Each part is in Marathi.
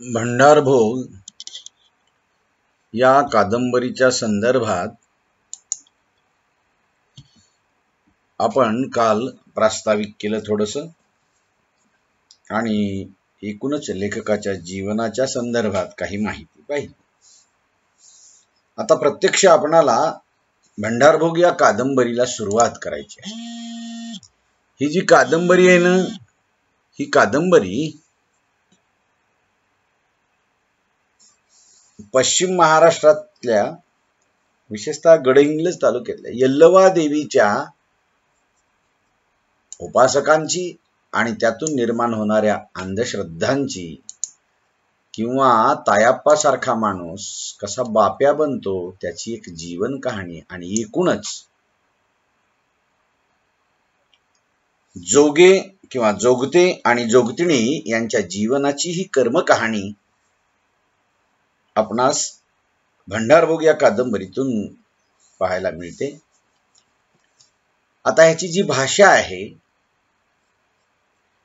भंडारभोग या कादंबरीच्या संदर्भात आपण काल प्रास्ताविक केलं थोडंसं आणि एकूणच लेखकाच्या जीवनाच्या संदर्भात काही माहिती पाहिली। आता प्रत्यक्ष आपणाला भंडारभोग या कादंबरीला सुरुवात करायची आहे। ही जी कादंबरी आहे ना, ही कादंबरी पश्चिम महाराष्ट्रातल्या विशेषतः गडहिंग्लज तालुक्यातल्या यल्लवा देवीच्या उपासकांची आणि त्यातून निर्माण होणाऱ्या अंधश्रद्धांची किंवा तायाप्पा सारखा माणूस कसा बाप्या बनतो त्याची एक जीवन कहाणी आणि एकूणच जोगे किंवा जोगते आणि जोगतिणी यांच्या जीवनाची ही कर्म कहाणी आपणास भंडारभोग या कादंबरीतून पाहायला मिळते। आता ह्याची जी भाषा आहे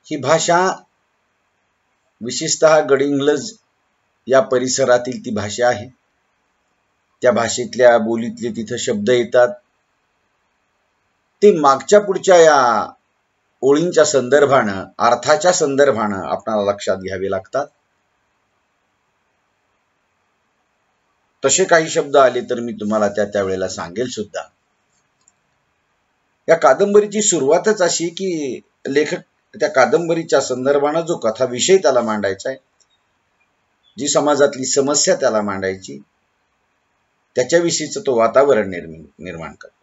ही भाषा विशेषतः गडहिंग्लज या परिसरातील ती भाषा आहे। त्या भाषेतल्या बोलीतले तिथे शब्द येतात ते मागच्या पुढच्या या ओळींच्या संदर्भानं अर्थाच्या संदर्भानं आपल्याला लक्षात घ्यावे लागतात। तसे काही शब्द आले तर मी तुम्हाला त्यावेळेला सांगेल सुद्धा। या कादंबरीची सुरुवातच अशी की लेखक त्या कादंबरीच्या संदर्भानं जो कथा विषय त्याला मांडायचा आहे, जी समाजातली समस्या त्याला मांडायची, त्याच्याविषयीचं तो वातावरण निर्माण करतो।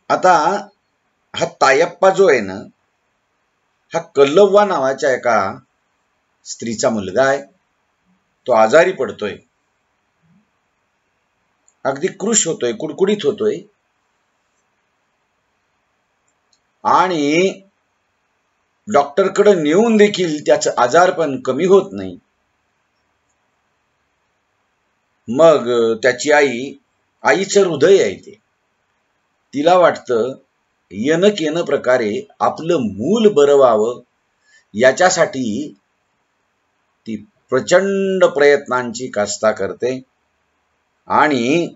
आता हा तायप्पा जो आहे ना, हा कल्लव्वा नावाच्या एका स्त्रीचा मुलगा आहे। तो आजारी पडतोय, अगदी कृश होतोय, कुडकुडीत होतोय आणि डॉक्टरकडे नेऊन देखील त्याचं आजारपण कमी होत नाही। मग त्याची आईचं हृदय आहे ते, तिला वाटतं येन प्रकारे आपलं मूल बरं व्हावं याच्यासाठी ती प्रचंड प्रयत्नांची काष्टा करते आणि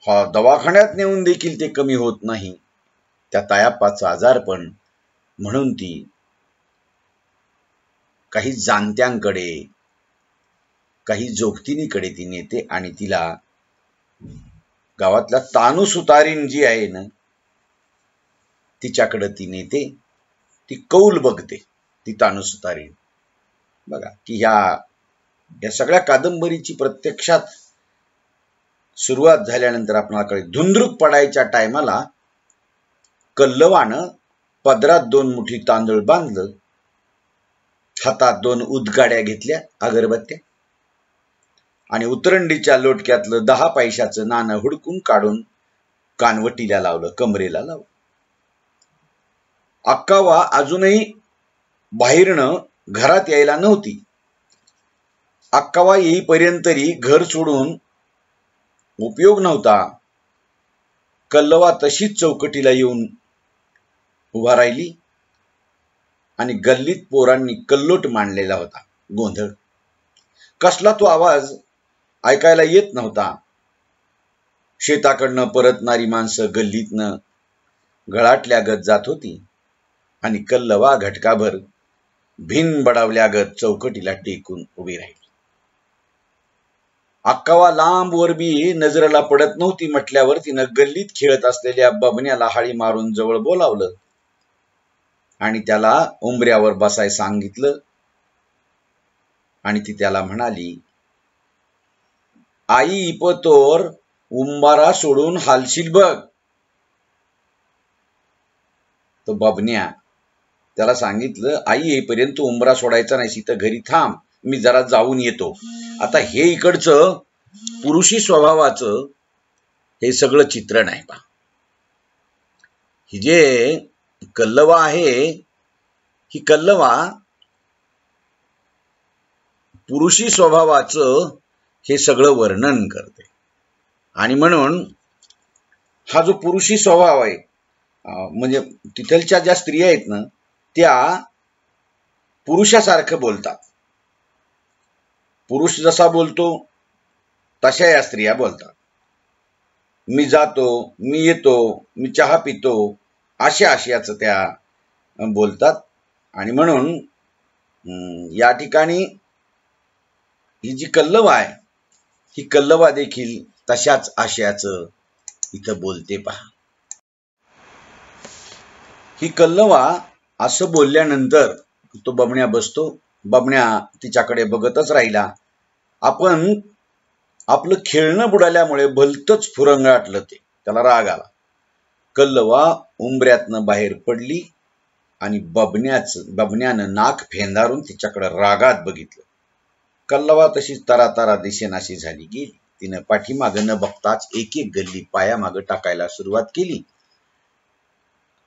दवाखान्यात नेऊन देखील ते कमी होत नाही त्या तायप्पाचं आजारपण। म्हणून ती काही जाणत्यांकडे, काही जोगतिनीकडे ती नेते आणि तिला गावातल्या तानू सुतारीण जी आहे ना तिच्याकडे ती नेते, ती कौल बघते ती तानू सुतारीण। बघा की या सगळ्या कादंबरीची प्रत्यक्षात सुरुवात झाल्यानंतर आपल्याला कळेल, धुंद्रुक पडायच्या टायमाला कल्लवानं पदरात 2 मुठी तांदूळ बांधलं, हातात 2 उदगाड्या घेतल्या अगरबत्त्या आणि उतरंडीच्या लोटक्यातलं 10 पैशाचं नाणं हुडकून काढून कानवटीला लावलं, कमरेला लावलं। अक्कावा अजूनही बाहेरनं घरात यायला नव्हती। अक्कावा येईपर्यंतही घर सोडून उपयोग नव्हता। कल्लवा तशीच चौकटीला येऊन उभा राहिली आणि गल्लीत पोरांनी कल्लोट मांडलेला होता, गोंधळ। कसला तो आवाज ऐकायला येत नव्हता। शेताकडनं परतणारी माणसं गल्लीतनं गळाटल्यागत जात होती आणि कल्लवा घटकाभर भिन बडावल्यागत चौकटीला टेकून उभी राहिली। अक्कावा लांब वर बी नजरेला पडत नव्हती म्हटल्यावर तिनं गल्लीत खेळत असलेल्या बबन्याला हाळी मारून जवळ बोलावलं आणि त्याला उंबऱ्यावर बसाय सांगितलं आणि ती त्याला म्हणाली, आई इपतोर उंबारा सोडून हालशील बघ। तो बबन्या त्याला सांगितलं, आई येईपर्यंत उंबरा सोडायचा नाही, इथं घरी थांब, मी जरा जाऊन येतो। आता हे इकडचं पुरुषी स्वभावाचं हे सगळं चित्रण आहे पहा। ही जे कल्लवा आहे, ही कल्लवा पुरुषी स्वभावाचं हे सगळं वर्णन करते आणि म्हणून हा जो पुरुषी स्वभाव आहे म्हणजे तिथलच्या ज्या स्त्रिया आहेत ना त्या पुरुषासारखं बोलतात. पुरुष जसा बोलतो तशा या स्त्रिया बोलतात. मी जातो, मी येतो, मी चहा पितो, आशयाचं त्या बोलतात. आणि म्हणून या ठिकाणी ही जी कल्लवा आहे, ही कल्लवा देखील तशाच आशयाचं इथं बोलते पहा. ही कल्लवा असं बोलल्यानंतर तो बबण्या बसतो. बबण्या तिच्याकडे बघतच राहिला. आपण आपलं खेळणं बुडाल्यामुळे भलतंच फुरंगाटलं ते. त्याला राग आला. कल्लवा उंबऱ्यातनं बाहेर पडली आणि बबण्यानं नाक फेंदारून तिच्याकडे रागात बघितलं. कल्लवा तशीच तरातरा दिसेनाशी झाली गेली. तिनं पाठीमागं न बघताच एक एक गल्ली पायामागं टाकायला सुरुवात केली.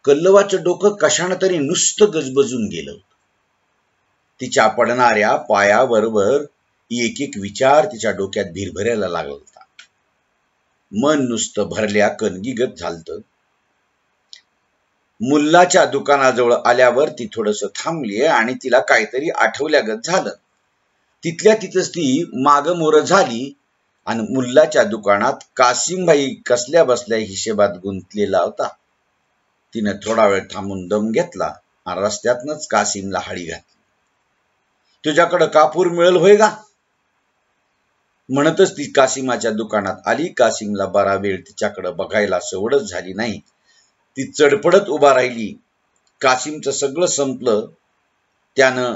कल्लवाचं डोकं कशानं तरी नुसतं गजबजून गेलं. तिच्या पडणाऱ्या पायाबरोबर एक एक विचार तिच्या डोक्यात भिरभरायला लागला होता. मन नुसतं भरल्या कणगीगत झालतं. मुल्लाच्या दुकानाजवळ आल्यावर ती थोडंसं थांबली आणि तिला काहीतरी आठवल्यागत झालं. तिथल्या तिथंच ती मागं मोरं झाली आणि मुल्लाच्या दुकानात कासिमभाई कसल्या बसल्या हिशेबात गुंतलेला होता. तिनं थोडा वेळ थांबून दम घेतला आणि रस्त्यातनच कासिमला हाळी घातली. तुझ्याकडं कापूर मिळेल होय का? म्हणतच ती कासिमाच्या दुकानात आली. कासिमला बरा वेळ तिच्याकडे बघायला सवडच झाली नाही. ती चडपडत उभा राहिली. कासिमचं सगळं संपलं. त्यानं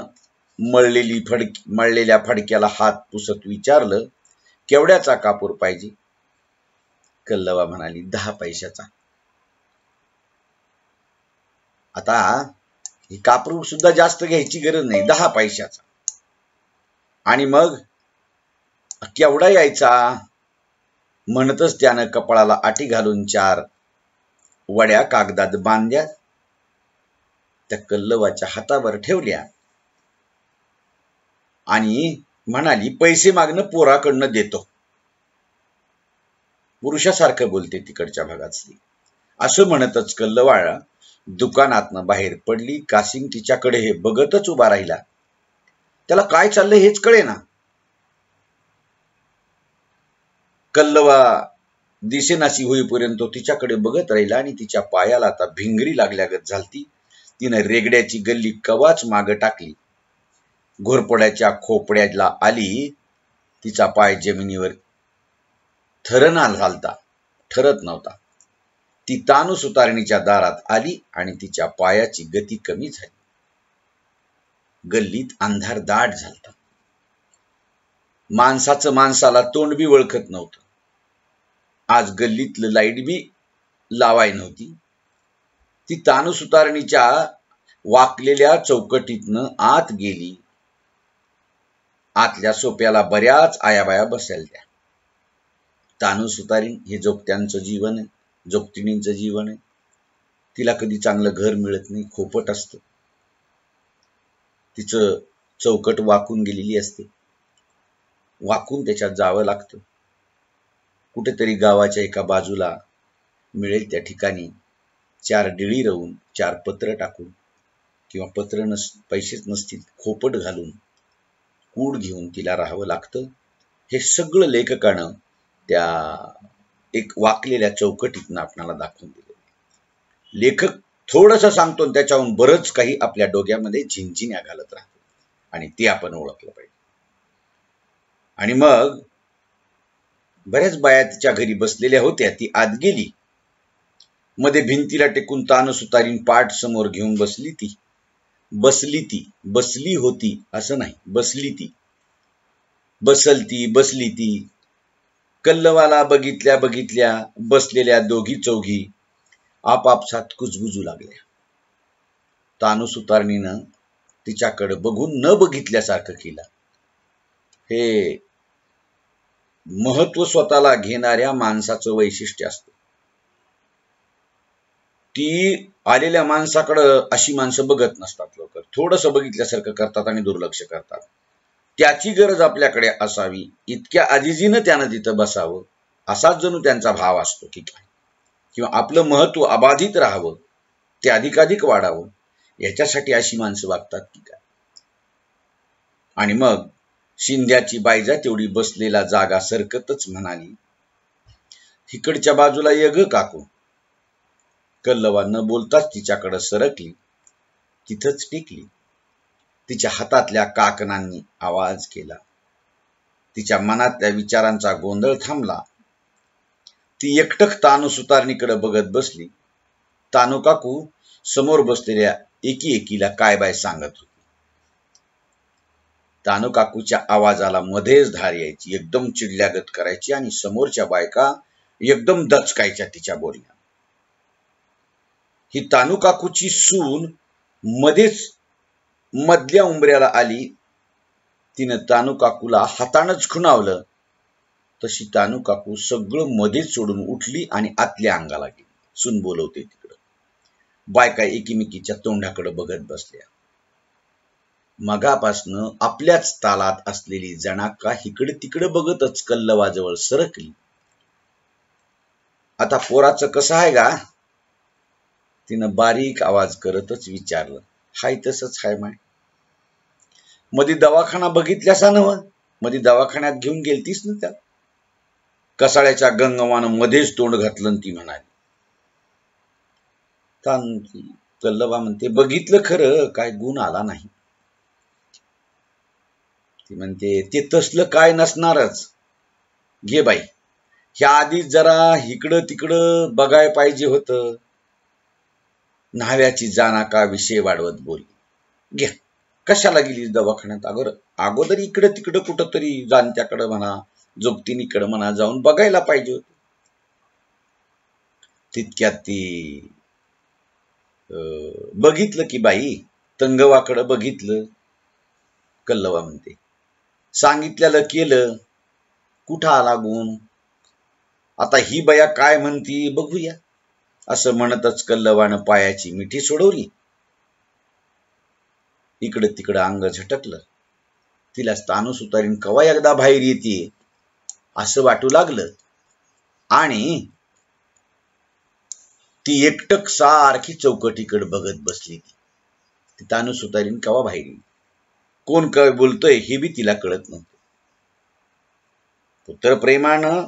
मळलेल्या फडक्याला हात पुसत विचारलं, केवढ्याचा कापूर पाहिजे? कल्लवा म्हणाली, 10 पैशाचा. आता ही कापूर सुद्धा जास्त घ्यायची गरज नाही, 10 पैशाचा. आणि मग केवढा यायचा? म्हणतच त्यानं कपाळाला आटी घालून 4 वड्या कागदात बांधल्या, त्या कल्लवाच्या हातावर ठेवल्या आणि म्हणाली, पैसे मागणं पोराकडनं देतो. पुरुषासारखं बोलते तिकडच्या भागातली. असं म्हणतच कल्लवा दुकानातनं बाहेर पडली. कासिम तिच्याकडे हे बघतच उभा राहिला. त्याला काय चाललंय हेच कळेना. कल्लवा दिसेनाशी होईपर्यंत तो तिच्याकडे बघत राहिला आणि तिच्या पायाला आता भिंगरी लागल्यागत झालती. तिनं रेगड्याची गल्ली कवाच मागं टाकली. घोरपड्याच्या खोपड्याला आली. तिचा पाय जमिनीवर ठरत नव्हता. ती तानू सुतारणीच्या दारात आली आणि तिच्या पायाची गती कमी झाली. गल्लीत अंधार दाट झालता. माणसाचं माणसाला तोंड बी ओळखत नव्हतं. आज गल्लीतलं लाईट बी लावाय नव्हती. ती तानू सुतारणीच्या वाकलेल्या चौकटीतनं आत गेली. आतल्या सोप्याला बऱ्याच आयाबाया बसल्या. तानू सुतारीण हे जोगत्यांचं जीवन आहे, जोगतिणींचं जीवन आहे. तिला कधी चांगलं घर मिळत नाही, खोपट असतं. तिचं चौकट वाकून गेलेली असते. वाकून त्याच्यात जावं लागतं. कुठेतरी गावाच्या एका बाजूला मिळेल त्या ठिकाणी 4 डिळी रवून 4 पत्र टाकून किंवा पैसेच नसतील खोपट घालून कूड घेऊन तिला राहावं लागतं. हे सगळं लेखकानं त्या एक वाकलेल्या चौकटीतनं आपणाला दाखवून दिलं. लेखक थोडंसं सांगतो आणि त्याच्याहून बरंच काही आपल्या डोक्यामध्ये झिंझिन्या घालत राहतो आणि ते आपण ओळखलं पाहिजे. आणि मग बऱ्याच बाया तिच्या घरी बसलेल्या होत्या. ती आत गेली. मध्ये भिंतीला टेकून तानू सुतारीण पाठ समोर घेऊन बसली होती असं नाही, बसली ती. कल्लवाला बघितल्या बसलेल्या दोघी चौघी आपापसात कुजबुजू लागल्या. तानू सुतारणीनं तिच्याकडे बघून न बघितल्यासारखं केलं. हे महत्व स्वतःला घेणाऱ्या माणसाचं वैशिष्ट्य असतं. ती आलेल्या माणसाकडं अशी माणसं बघत नसतात. लोक थोडंसं बघितल्यासारखं करतात आणि दुर्लक्ष करतात. त्याची गरज आपल्याकडे असावी इतक्या आजिजीनं त्यानं तिथं बसावं असाच जणू त्यांचा भाव असतो की काय, किंवा आपलं महत्व अबाधित राहावं, ते अधिकाधिक वाढावं याच्यासाठी अशी माणसं वागतात की काय? आणि मग शिंद्याची बायजा तेवढी बसलेला जागा सरकतच म्हणाली, इकडच्या बाजूला ये ग काकू. कल्लवा न बोलताच तिच्याकडे सरकली, तिथंच टिकली. तिच्या हातातल्या काकणांनी आवाज केला. तिच्या मनातल्या विचारांचा गोंधळ थांबला. ती एकटक तानू सुतारणीकडे बघत बसली. तानू काकू समोर बसलेल्या एकीला काय बाय सांगत होती. तानू काकूच्या आवाजाला मध्येच धार यायची, एकदम चिडल्यागत करायची आणि समोरच्या बायका एकदम दचकायच्या तिच्या बोलण्यात. ही तानू काकूची सून मध्येच मधल्या उंबऱ्याला आली. तिनं तानू काकूला हातानच खुणावलं. तशी तानू काकू सगळं मध्येच सोडून उठली आणि आतल्या अंगाला गेली. सून बोलवते तिकडं. बायका एकीमेकीच्या तोंडाकडे बघत बसल्या. मगापासनं आपल्याच तालात असलेली जणाका इकडे तिकडे बघतच कल्लवाजवळ सरकली. आता पोराचं कसं आहे गा? तिनं बारीक आवाज करतच विचारलं. हाय तसंच हाय माय. मधी दवाखाना बघितल्यासा नव्ह? मधी दवाखान्यात घेऊन गेलतीस ना त्या? कसाळ्याच्या गंगवानं मध्येच तोंड घातलं ती म्हणाली. कल्लवा म्हणते, बघितलं खरं, काय गुण आला नाही. ती म्हणते, ते तसलं काय नसणारच. घे बाई, ह्या आधीच जरा इकडं तिकडं बघाय पाहिजे होतं. न्हाव्याची जाना का विषय वाढवत बोलली. घ्या, कशाला गेली दवाखान्यात? अगोदर इकडं तिकडं कुठं तरी जाणत्याकडं म्हणा, जोगतीनीकडं म्हणा जाऊन बघायला पाहिजे होतं. तितक्यात ती बघितलं की बाई, तंगवाकडं बघितलं. कल्लवा म्हणते, सांगितलेलं केलं, कुठं आला गुण? आता ही बया काय म्हणती बघूया. असं म्हणतच कल्लवानं पायाची मिठी सोडवली. इकडं तिकडं अंग झटकलं. तिला तानू सुतारीन कवा एकदा बाहेर येते असं वाटू लागलं. आणि ती एकटक सारखी चौकटीकडे बघत बसली. ती तानू सुतारीन कवा बाहेर येईल, कोण काय बोलतोय हे बी तिला कळत नव्हतं. पुत्रप्रेमानं,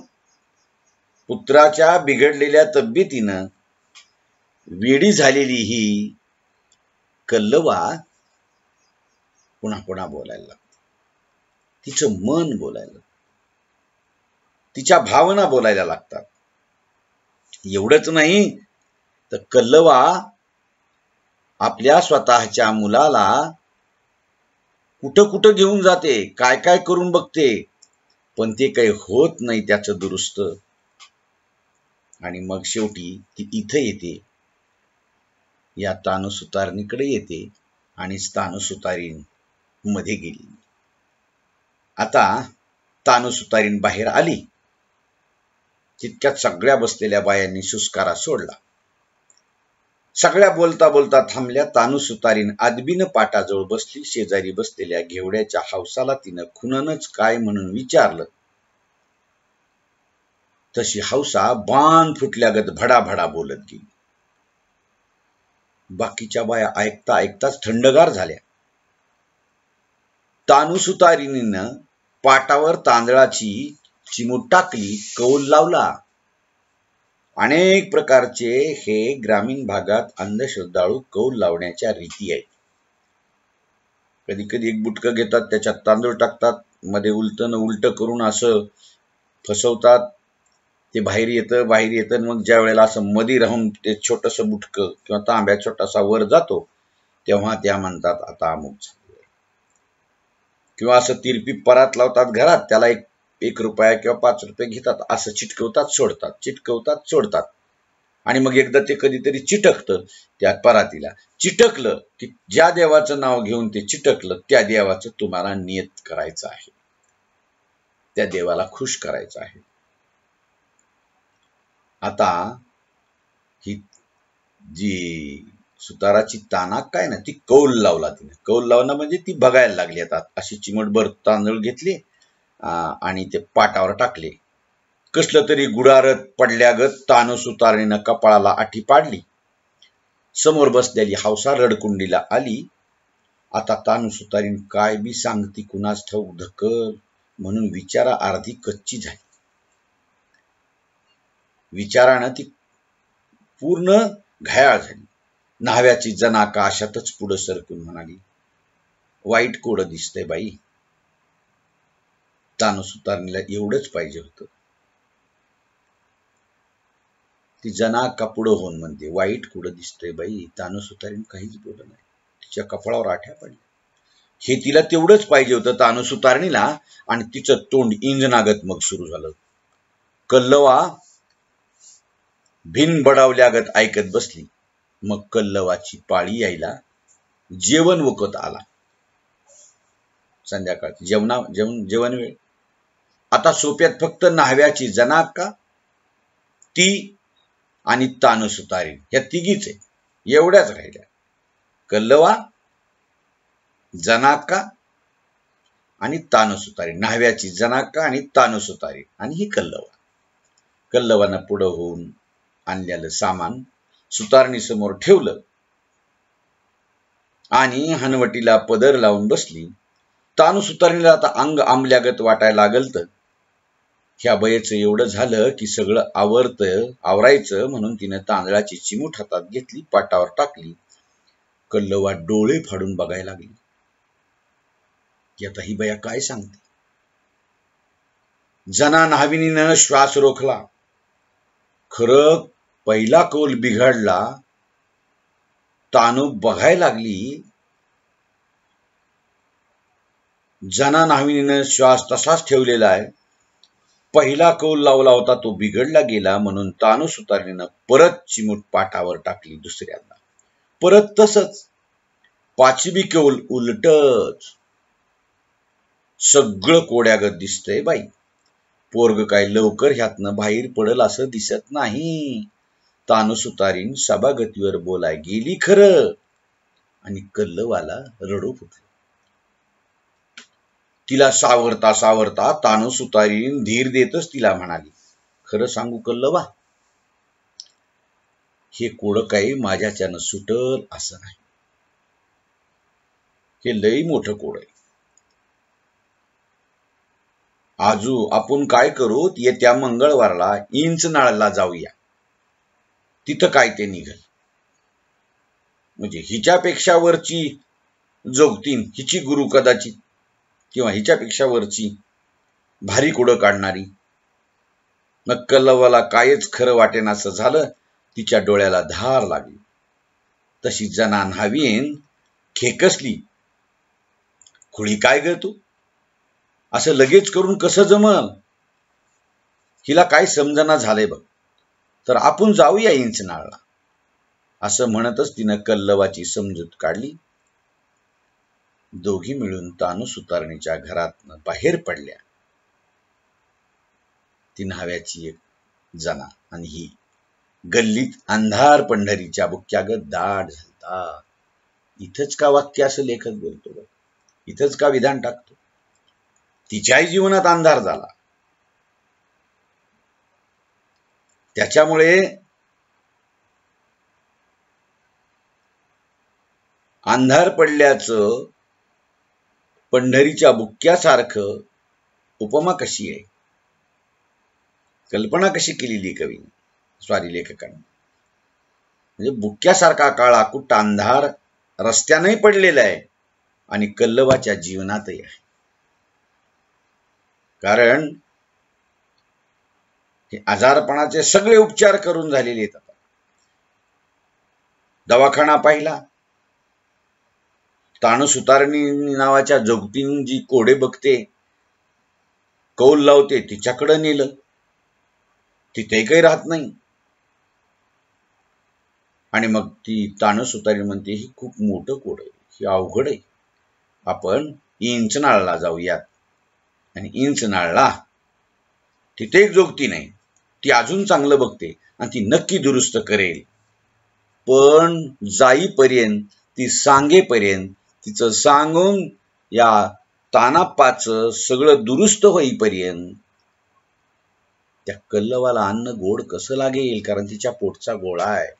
पुत्राच्या बिघडलेल्या तब्येतीनं वेडी झालेली ही कल्लवा पुन्हा पुन्हा बोलायला लागते. तिचं मन बोलायला लागतं, तिच्या भावना बोलायला लागतात. एवढंच नाही तर कल्लवा आपल्या स्वतःच्या मुलाला कुठं कुठं घेऊन जाते, काय काय करून बघते, पण ते काही होत नाही त्याचं दुरुस्त. आणि मग शेवटी ती इथं येते, या तानू सुतारणीकडे येते आणि तानू सुतारीन मध्ये गेली. आता तानू सुतारीन बाहेर आली. तितक्यात सगळ्या बसलेल्या बायांनी सुस्कारा सोडला. सगळ्या बोलता बोलता थांबल्या. तानू सुतारीन आदबीनं पाटाजवळ बसली. शेजारी बसलेल्या घेवड्याच्या हौसाला तिनं खुननच काय म्हणून विचारलं. तशी हौसा बांध फुटल्यागत भडाभडा बोलत गेली. बाकीच्या बाया ऐकता ऐकताच थंडगार झाल्या. तानू सुतारिनीनं पाटावर तांदळाची चिमूट टाकली, कौल लावला. अनेक प्रकारचे हे ग्रामीण भागात अंधश्रद्धाळू कौल लावण्याच्या रीती आहेत. कधी कधी एक बुटकं घेतात, त्याच्यात तांदूळ टाकतात, मध्ये उलटं उलट करून असं फसवतात. ते बाहेर येतं मग ज्या वेळेला असं मध्ये राहून ते छोटस बुटकं किंवा तांब्या छोटासा वर जातो, तेव्हा त्या म्हणतात आता अमुक झाले. किंवा असं तिरपी परात लावतात घरात, त्याला एक रुपया किंवा 5 रुपये घेतात, असं चिटकवतात सोडतात. आणि मग एकदा ते कधीतरी चिटकतं त्या परातीला. चिटकलं की ज्या देवाचं नाव घेऊन ते चिटकलं, त्या देवाचं तुम्हाला नियत करायचं आहे, त्या देवाला खुश करायचं आहे. आता ही जी सुताराची तानाक काय ना, ती कौल लावला तिने. कौल लावणं म्हणजे ती बघायला लागली. आता अशी चिमटभर तांदूळ घेतली आणि ते पाटावर टाकले. कसलं तरी गुडारत पडल्यागत तानू सुतारणीनं कपाळाला आठी पाडली. समोर बसलेली हौसा रडकुंडीला आली. आता तानू सुतारीन काय बी सांगती कुणास ठाऊक धक्कल म्हणून विचारा अर्धी कच्ची झाली. विचारानं ती पूर्ण घायाळ झाली. न्हाव्याची जनाका अशातच पुढं सरकून म्हणाली, वाईट कोडं दिसतंय बाई. तानू सुतारणीला एवढंच पाहिजे होतं. ती जनाका पुढं होऊन म्हणते, वाईट कोडं दिसतंय बाई. तानू सुतारीन काहीच बोलत नाही. तिच्या कपाळावर आठ्या पडल्या. हे तिला तेवढंच पाहिजे होतं तानू सुतारणीला. आणि तिचं तोंड इंजनागत मग सुरू झालं. कल्लवा भिन बडावल्यागत ऐकत बसली. मग कल्लवाची पाळी यायला जेवण वकत आला. संध्याकाळची जेवण वेळ. आता सोप्यात फक्त न्हाव्याची जनाका, ती आणि तानू सुतारीन ह्या तिघीच आहे, एवढ्याच राहिल्या. कल्लवा, जनाका आणि तानू सुतारीन. न्हाव्याची जनाका आणि तानू सुतारीन आणि ही कल्लवा. कल्लवानं पुढं होऊन आणलेलं सामान सुतारणी समोर ठेवलं आणि हनवटीला पदर लावून बसली. तानू सुतारणीला आता अंग आंबल्यागत वाटायला लागल. तर ह्या बयेचं एवढं झालं की सगळं आवरायचं म्हणून तिनं तांदळाची चिमूट हातात घेतली, पाटावर टाकली. कल्लवा डोळे फाडून बघायला लागली की आता ही बया काय सांगते. जना न्हाविनीनं श्वास रोखला. खरं पहिला कौल बिघडला. तानू बघायला लागली. जना न्हाविनीनं श्वास तसाच ठेवलेला आहे. पहिला कौल लावला होता तो बिघडला गेला म्हणून तानू सुतारणीनं परत चिमूट पाटावर टाकली. दुसऱ्यांदा परत तसंच. पाचवी कौल उलटच. सगळं कोड्यागत दिसतंय बाई. पोरग काय लवकर ह्यातनं बाहेर पडल असं दिसत नाही. तानू सुतारीन सभागतीवर बोलाय गेली खरं. आणि कल्लवाला रडू फुटलं. तिला सावरता तानू सुतारीन धीर देतच तिला म्हणाली, खरं सांगू कल्लवा, हे कोडं काही माझ्याच्यानं सुटल असं नाही. हे लई मोठं कोड आहे. आजू आपण काय करू, येत्या मंगळवारला इंचनाळला जाऊया. तिथं काय ते निघल. म्हणजे हिच्यापेक्षा वरची जोगतीन हिची गुरु कदाचित, किंवा हिच्यापेक्षा वरची भारी कुडं काढणारी. मग कल्लवाला कायच खरं वाटेन असं झालं. तिच्या डोळ्याला धार लागली. तशी जना न्हावीन खेकसली. खुळी काय ग तू, असं लगेच करून कसं जमल. हिला काय समजना झालंय बघ. तर आपण जाऊया इंचनाळला असं म्हणतच तिनं कल्लवाची समजूत काढली. दोघी मिळून तानू सुतारणीच्या घरातनं बाहेर पडल्या. ती न्हाव्याची एक जना आणि ही. गल्लीत अंधार पंढरीच्या बुक्क्यागत दाट झालता. इथंच का वाक्य असं लेखक बोलतो बघ, इथंच का विधान टाकतो. तिच्याही जीवनात अंधार झाला. त्याच्यामुळे अंधार पडल्याचं पंढरीच्या बुक्क्यासारखं उपमा कशी आहे, कल्पना कशी केलेली कवीने, स्वारी लेखकाने. म्हणजे बुक्क्यासारखा काळा कुट्ट अंधार रस्त्यानंही पडलेला आहे आणि कल्लवाच्या जीवनातही आहे. कारण हे आजारपणाचे सगळे उपचार करून झालेले आहेत. दवाखाना पाहिला, तानू सुतारणी नावाच्या जोगतीन जी कोडे बघते, कौल लावते, तिच्याकडे नेलं. तिथे काही राहत नाही. आणि मग ती तानू सुतारी म्हणते, ही खूप मोठं कोड आहे, ही अवघड आहे, आपण इंचनाळला जाऊयात. आणि इंचनाळला तिथे एक जोगती नाही, ती अजून चांगलं बघते आणि ती नक्की दुरुस्त करेल. पण जाईपर्यंत, ती सांगेपर्यंत, तिचं सांगून या तानाप्पाचं सगळं दुरुस्त होईपर्यंत त्या कल्लवाला अन्न गोड कसं लागेल, कारण तिच्या पोटचा गोळा आहे.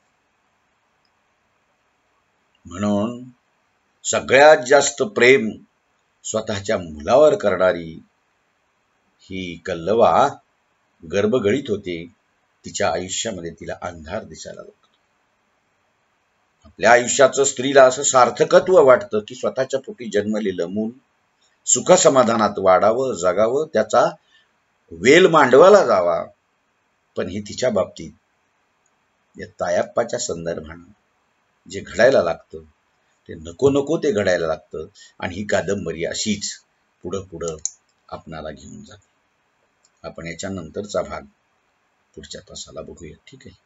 म्हणून सगळ्यात जास्त प्रेम स्वतःच्या मुलावर करणारी ही कल्लवा गर्भगळीत होते. तिच्या आयुष्यामध्ये तिला अंधार दिसायला लागतो. आपल्या आयुष्याचं स्त्रीला असं सार्थकत्व वाटतं की स्वतःच्या पोटी जन्मलेलं मूल सुखसमाधानात वाढावं, जगावं, त्याचा वेल मांडवाला जावा. पण हे तिच्या बाबतीत या तायाप्पाच्या संदर्भानं जे घडायला लागतं ते नको नको ते घडायला लागतं. आणि ही कादंबरी अशीच पुढं पुढं आपणाला घेऊन जाते. आपण याच्यानंतरचा भाग पुढच्या तासाला बघूया. ठीक आहे.